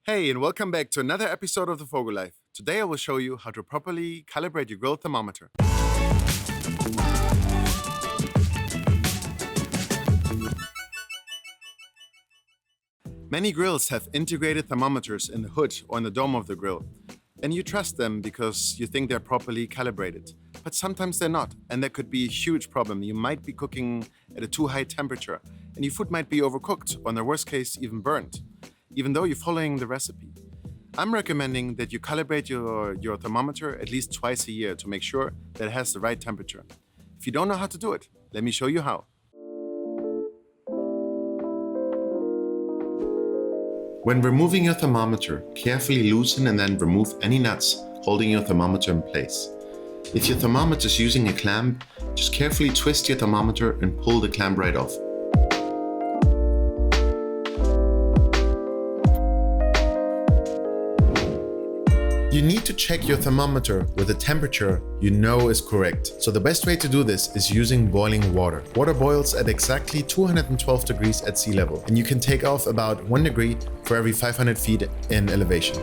Hey, and welcome back to another episode of the FOGO Life. Today I will show you how to properly calibrate your grill thermometer. Many grills have integrated thermometers in the hood or in the dome of the grill, and you trust them because you think they're properly calibrated. But sometimes they're not, and that could be a huge problem. You might be cooking at a too high temperature, and your food might be overcooked, or in the worst case, even burnt, even though you're following the recipe. I'm recommending that you calibrate your thermometer at least twice a year to make sure that it has the right temperature. If you don't know how to do it, let me show you how. When removing your thermometer, carefully loosen and then remove any nuts holding your thermometer in place. If your thermometer is using a clamp, just carefully twist your thermometer and pull the clamp right off. You need to check your thermometer with a temperature you know is correct. So the best way to do this is using boiling water. Water boils at exactly 212 degrees at sea level, and you can take off about 1 degree for every 500 feet in elevation.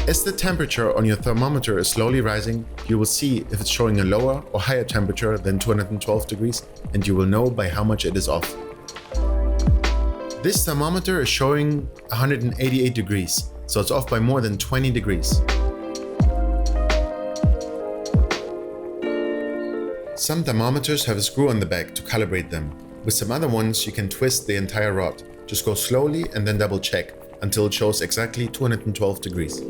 As the temperature on your thermometer is slowly rising, you will see if it's showing a lower or higher temperature than 212 degrees, and you will know by how much it is off. This thermometer is showing 188 degrees. So it's off by more than 20 degrees. Some thermometers have a screw on the back to calibrate them. With some other ones, you can twist the entire rod. Just go slowly and then double check until it shows exactly 212 degrees.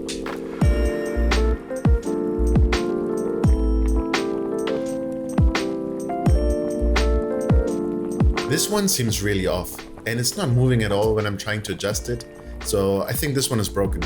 This one seems really off, and it's not moving at all when I'm trying to adjust it. So I think this one is broken.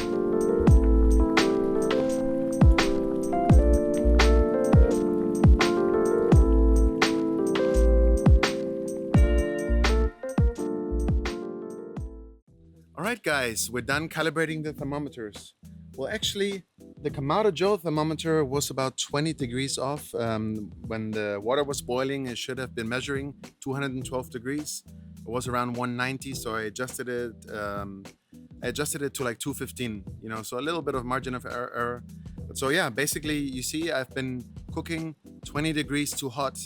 Alright guys, we're done calibrating the thermometers. Well, actually, the Kamado Joe thermometer was about 20 degrees off. When the water was boiling, it should have been measuring 212 degrees. It was around 190, so I adjusted it to like 215, so a little bit of margin of error. But so yeah, basically you see I've been cooking 20 degrees too hot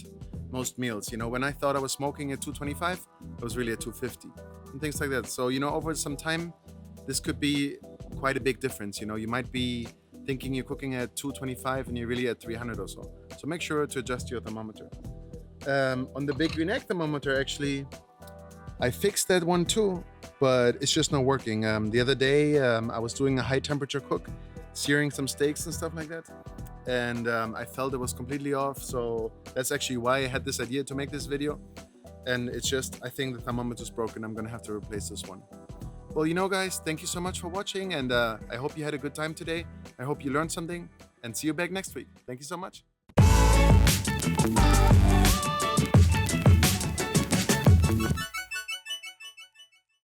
most meals. When I thought I was smoking at 225, it was really at 250 and things like that. So, over some time, this could be quite a big difference. You might be thinking you're cooking at 225 and you're really at 300 or so. So make sure to adjust your thermometer. On the Big Green Egg thermometer, actually, I fixed that one too, but it's just not working. The other day, I was doing a high temperature cook, searing some steaks and stuff like that. And I felt it was completely off. So that's actually why I had this idea to make this video. And it's just, I think the thermometer is broken. I'm gonna have to replace this one. Well, guys, thank you so much for watching. And I hope you had a good time today. I hope you learned something, and see you back next week. Thank you so much.